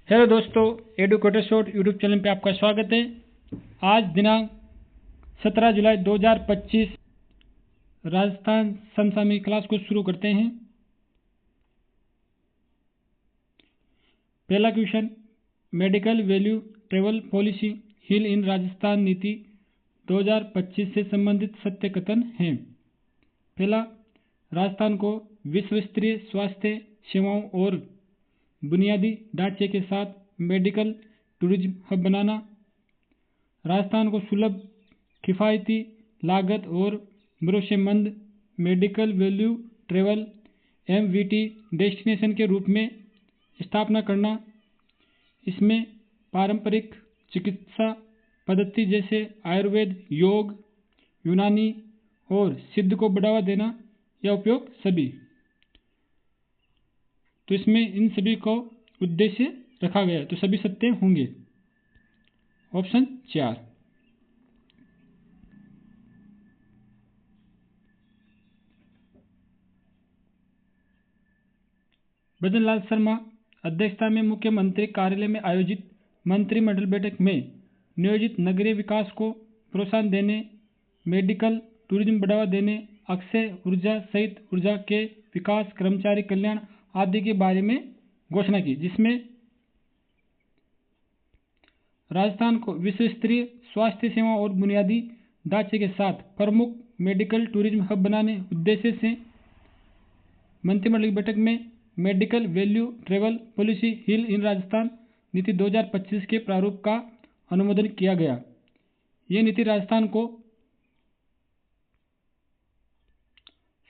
Hello दोस्तों, educator short YouTube channel पे आपका स्वागत है। आज दिनांक 17 जुलाई 2025 राजस्थान समसामयिक क्लास को शुरू करते हैं। पहला question, medical value travel policy heal in Rajasthan नीति 2025 से संबंधित सत्य कथन है। पहला, राजस्थान को विश्व स्तरीय स्वास्थ्य सेवाओं और बुनियादी ढांचे के साथ मेडिकल टूरिज्म हब बनाना। राजस्थान को सुलभ, किफ़ायती लागत और भरोसेमंद medical value travel (MVT) destination के रूप में स्थापना करना। इसमें पारंपरिक चिकित्सा पद्धति जैसे आयुर्वेद, योग, यूनानी और सिद्ध को बढ़ावा देना या उपयोग सभी। तो इसमें इन सभी को उद्देश्य रखा गया है, तो सभी सत्य होंगे। ऑप्शन 4। भजनलाल शर्मा अध्यक्षता में मुख्यमंत्री कार्यालय में आयोजित मंत्रिमंडल बैठक में नियोजित नगरीय विकास को प्रोत्साहन देने, मेडिकल टूरिज्म बढ़ावा देने, अक्षय ऊर्जा सहित ऊर्जा के विकास, कर्मचारी कल्याण आदि के बारे में घोषणा की, जिसमें राजस्थान को विश्व स्तरीय स्वास्थ्य सेवा और बुनियादी ढांचे के साथ प्रमुख मेडिकल टूरिज्म हब बनाने उद्देश्य से मंत्रिमंडल की बैठक में medical value travel policy heal in Rajasthan नीति 2025 के प्रारूप का अनुमोदन किया गया। यह नीति राजस्थान को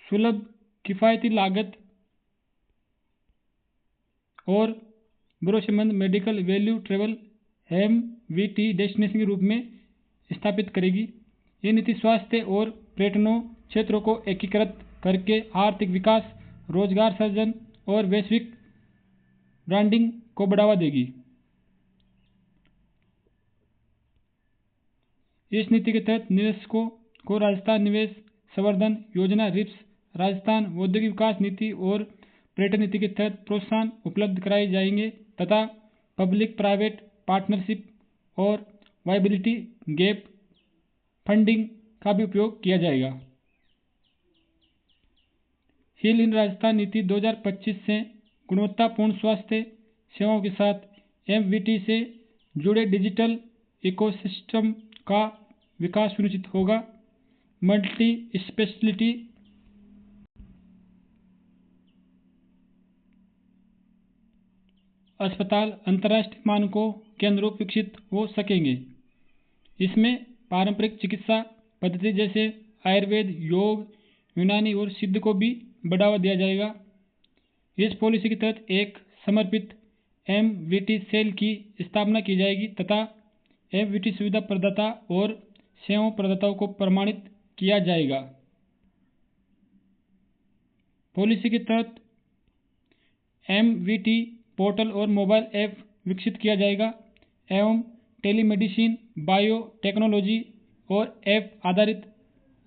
सुलभ, किफ़ायती लागत और भरोसेमंद medical value travel (MVT) destination के रूप में स्थापित करेगी। यह नीति स्वास्थ्य और पर्यटन क्षेत्रों को एकीकृत करके आर्थिक विकास, रोजगार सृजन और वैश्विक ब्रांडिंग को बढ़ावा देगी। इस नीति के तहत निवेशकों को राजस्थान निवेश संवर्धन योजना (RIPS), राजस्थान औद्योगिक विकास नीति और पर्यटन नीति के तहत प्रोत्साहन उपलब्ध कराए जाएंगे तथा पब्लिक प्राइवेट पार्टनरशिप और वायबिलिटी गैप फंडिंग का भी उपयोग किया जाएगा। हिल इन राजस्थान नीति 2025 से गुणवत्तापूर्ण स्वास्थ्य सेवाओं के साथ MVT से जुड़े डिजिटल इकोसिस्टम का विकास सुनिश्चित होगा। मल्टी स्पेशलिटी अस्पताल अंतर्राष्ट्रीय मानकों के अनुरूप विकसित हो सकेंगे। इसमें पारंपरिक चिकित्सा पद्धति जैसे आयुर्वेद, योग, यूनानी और सिद्ध को भी बढ़ावा दिया जाएगा। इस पॉलिसी के तहत एक समर्पित MVT सेल की स्थापना की जाएगी तथा MVT सुविधा प्रदाता और सेवा प्रदाताओं को प्रमाणित किया जाएगा। पॉलिसी के तहत MVT पोर्टल और मोबाइल ऐप विकसित किया जाएगा एवं टेलीमेडिसिन, बायोटेक्नोलॉजी और ऐप आधारित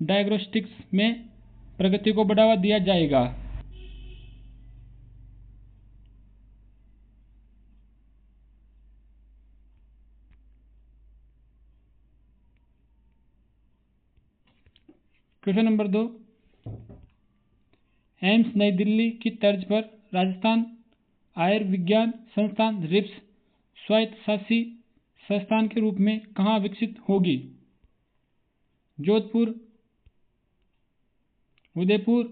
डायग्नोस्टिक्स में प्रगति को बढ़ावा दिया जाएगा। क्वेश्चन नंबर 2, एम्स नई दिल्ली की तर्ज पर राजस्थान आयुर्विज्ञान संस्थान (RIPS) स्वायत्तशासी संस्थान के रूप में कहाँ विकसित होगी? जोधपुर, उदयपुर,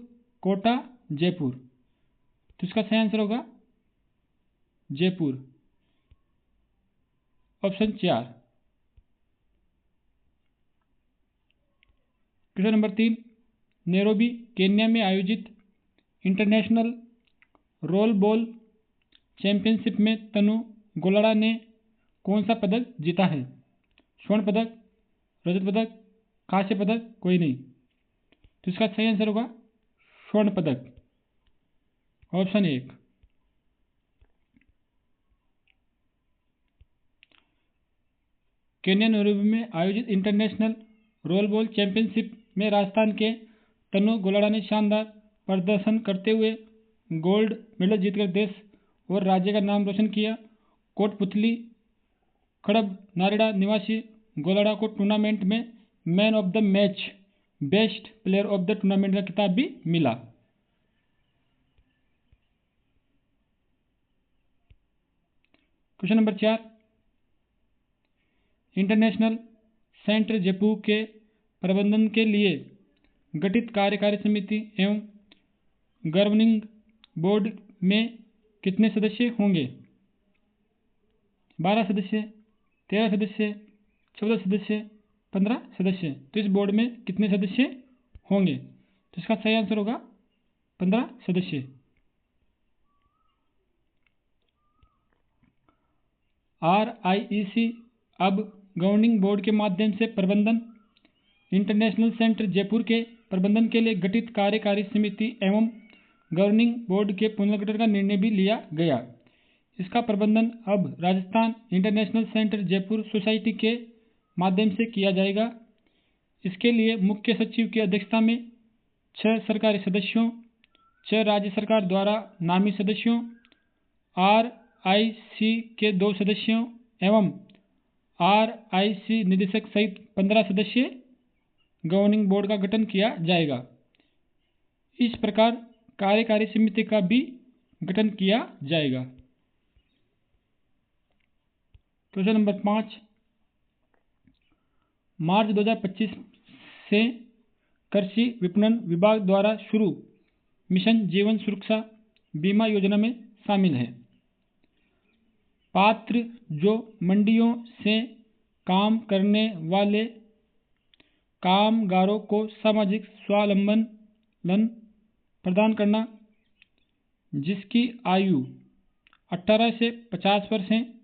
कोटा, जयपुर। तो इसका सही आंसर होगा Jaipur. Option 4। Question number 3, Nairobi Kenya में आयोजित इंटरनेशनल रोल बॉल चैंपियनशिप में तनु गोलाडा ने कौन सा पदक जीता है? स्वर्ण पदक, रजत पदक, कांस्य पदक, कोई नहीं। तो इसका सही आंसर होगा स्वर्ण पदक। ऑप्शन 1। केन्या नैरोबी में आयोजित इंटरनेशनल रोल बॉल चैंपियनशिप में राजस्थान के तनु गोलाडा ने शानदार प्रदर्शन करते हुए गोल्ड मेडल जीतकर देश और राज्य का नाम रोशन किया कोटपुतली खड़ब नारेड़ा निवासी गोलाडा को टूर्नामेंट में man of the match best player of the tournament का खिताब भी मिला। Question number 4, international centre Jaipur के प्रबंधन के लिए गठित कार्यकारी समिति एवं गवर्निंग बोर्ड में कितने सदस्य होंगे? 12 सदस्य, 13 सदस्य, 14 सदस्य, 15 सदस्य। तो इस बोर्ड में कितने सदस्य होंगे? तो इसका सही आंसर होगा 15 सदस्य। RIEC अब गवर्निंग बोर्ड के माध्यम से प्रबंधन इंटरनेशनल सेंटर जयपुर के प्रबंधन के लिए गठित कार्यकारी समिति एवं गवर्निंग बोर्ड के पुनर्गठन का निर्णय भी लिया गया। इसका प्रबंधन अब Rajasthan international centre Jaipur society के माध्यम से किया जाएगा। इसके लिए मुख्य सचिव की अध्यक्षता में 6 सरकारी सदस्यों, 6 राज्य सरकार द्वारा नामी सदस्यों, RIC के 2 सदस्यों एवं RIC निदेशक सहित 15 सदस्य गवर्निंग बोर्ड का गठन किया जाएगा। इस प्रकार कार्यकारी समिति का भी गठन किया जाएगा। क्वेश्चन नंबर 5, मार्च 2025 से कृषि विपणन विभाग द्वारा शुरू मिशन जीवन सुरक्षा बीमा योजना में शामिल है। पात्र जो मंडियों से काम करने वाले कामगारों को सामाजिक स्वावलंबन प्रदान करना, जिसकी आयु 18 से 50 वर्ष है,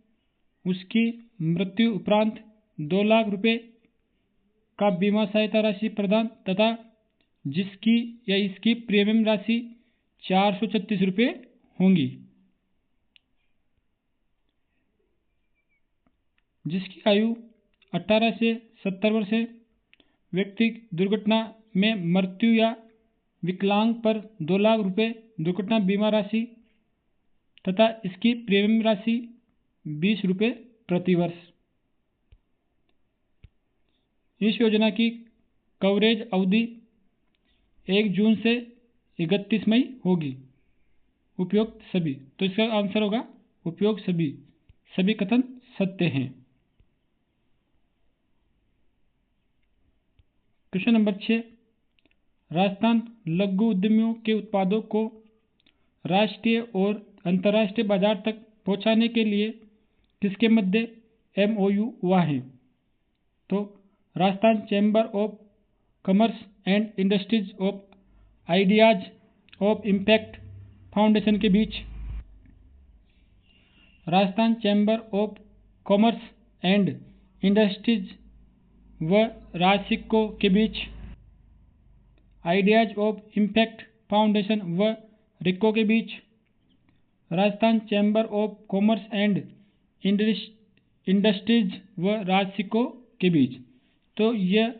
उसकी मृत्यु उपरांत 2 लाख रुपए का बीमा सहायता राशि प्रदान तथा जिसकी या इसकी प्रीमियम राशि 436 रुपये होंगी। जिसकी आयु 18 से 70 वर्ष है, व्यक्ति दुर्घटना में मृत्यु या विकलांग पर 2 लाख रुपए दुर्घटना बीमा राशि तथा इसकी प्रीमियम राशि 20 रुपये प्रति वर्ष। इस योजना की कवरेज अवधि 1 जून से 31 मई होगी। उपयुक्त सभी, तो इसका आंसर होगा उपयुक्त सभी। सभी कथन सत्य हैं। क्वेश्चन नंबर 6, राजस्थान लघु उद्यमियों के उत्पादों को राष्ट्रीय और अंतर्राष्ट्रीय बाजार तक पहुंचाने के लिए किसके मध्य MOU हुआ है? तो Rajasthan chamber of commerce and industries of ideas of impact foundation के बीच, Rajasthan chamber of commerce and industries व राजसिको के बीच, आइडियाज ऑफ इम्पैक्ट फाउंडेशन व रिको के बीच, Rajasthan chamber of commerce and industries व राजसिको के बीच। तो यह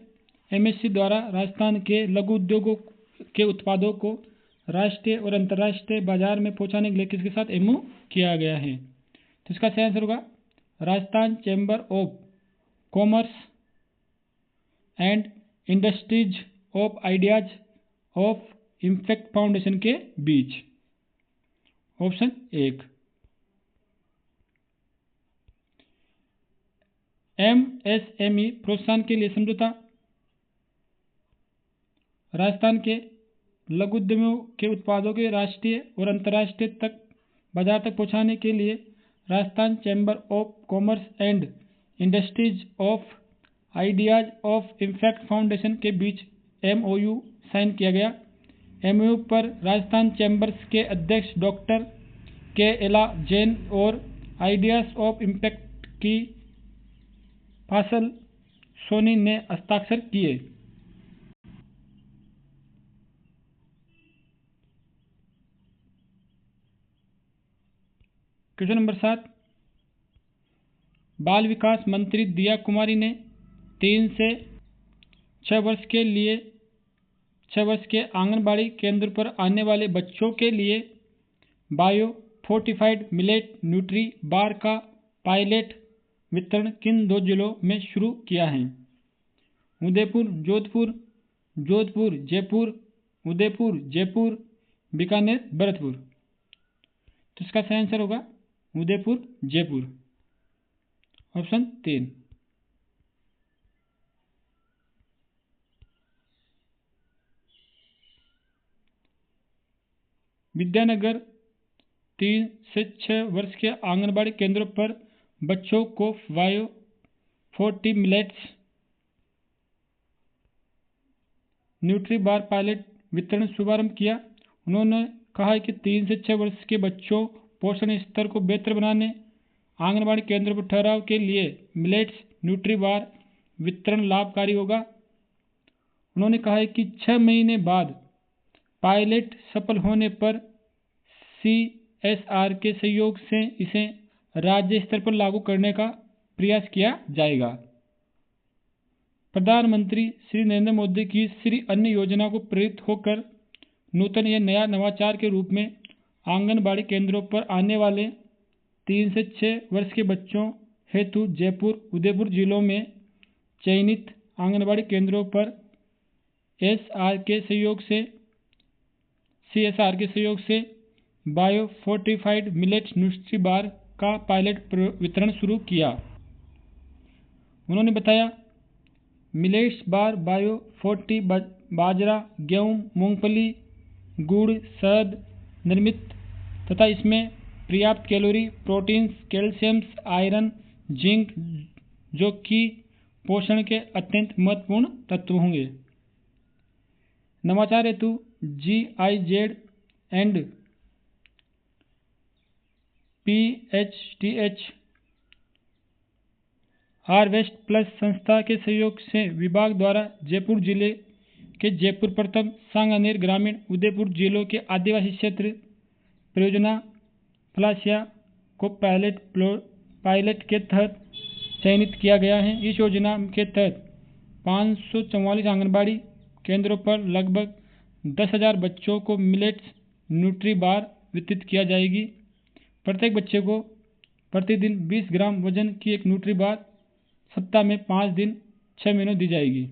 MSC द्वारा राजस्थान के लघु उद्योगों के उत्पादों को राष्ट्रीय और अंतर्राष्ट्रीय बाजार में पहुंचाने के लिए किसके साथ MOU किया गया है? तो इसका सही आंसर होगा Rajasthan chamber of commerce and industries of ideas of impact foundation के बीच। ऑप्शन 1। MSME प्रोत्साहन के लिए समझौता, राजस्थान के लघु उद्यमियों के उत्पादों के राष्ट्रीय और अंतर्राष्ट्रीय तक बाजार तक पहुंचाने के लिए Rajasthan chamber of commerce and industries of ideas of impact foundation के बीच MOU साइन किया गया। MOU पर राजस्थान चैम्बर्स के अध्यक्ष डॉक्टर KL जैन और आइडियाज ऑफ इम्पैक्ट की फासल सोनी ने हस्ताक्षर किए। क्वेश्चन नंबर 7, बाल विकास मंत्री दिया कुमारी ने 3 से 6 वर्ष के आंगनबाड़ी केंद्र पर आने वाले बच्चों के लिए बायो फोर्टिफाइड मिलेट न्यूट्री बार का पायलट वितरण किन 2 जिलों में शुरू किया है? उदयपुर जोधपुर, जोधपुर जयपुर, उदयपुर जयपुर, बीकानेर भरतपुर। तो इसका सही आंसर होगा उदयपुर जयपुर, ऑप्शन 3। विद्यानगर 3 से 6 वर्ष के आंगनबाड़ी केंद्रों पर बच्चों को बायो 40 मिलेट्स न्यूट्री बार पायलट वितरण शुभारंभ किया। उन्होंने कहा है कि 3 से 6 वर्ष के बच्चों पोषण स्तर को बेहतर बनाने आंगनबाड़ी केंद्रों पर ठहराव के लिए मिलेट्स न्यूट्री बार वितरण लाभकारी होगा। उन्होंने कहा है कि 6 महीने बाद पायलट सफल होने पर CSR के सहयोग से इसे राज्य स्तर पर लागू करने का प्रयास किया जाएगा। प्रधानमंत्री श्री नरेंद्र मोदी की श्री अन्न योजना को प्रेरित होकर नूतन या नया नवाचार के रूप में आंगनबाड़ी केंद्रों पर आने वाले 3 से 6 वर्ष के बच्चों हेतु जयपुर उदयपुर जिलों में चयनित आंगनबाड़ी केंद्रों पर CSR के सहयोग से बायो फोर्टिफाइड मिलेट न्यूट्री बार का पायलट वितरण शुरू किया। उन्होंने बताया मिलेट्स बार बायो 40 बाजरा, गेहूं, मूंगफली, गुड़, शहद निर्मित तथा इसमें पर्याप्त calorie, proteins, calciums, iron, zinc जो कि पोषण के अत्यंत महत्वपूर्ण तत्व होंगे। नवाचार हेतु GIZ and PHTH harvest plus संस्था के सहयोग से विभाग द्वारा जयपुर जिले के जयपुर प्रथम, सांगानेर ग्रामीण, उदयपुर जिलों के आदिवासी क्षेत्र परियोजना फलासिया को पायलट के तहत चयनित किया गया है। इस योजना के तहत 544 आंगनबाड़ी केंद्रों पर लगभग 10,000 बच्चों को मिलेट्स न्यूट्री बार वितरित किया जाएगी। प्रत्येक बच्चे को प्रतिदिन 20 ग्राम वजन की एक न्यूट्री बार सप्ताह में 5 दिन 6 महीनों दी जाएगी।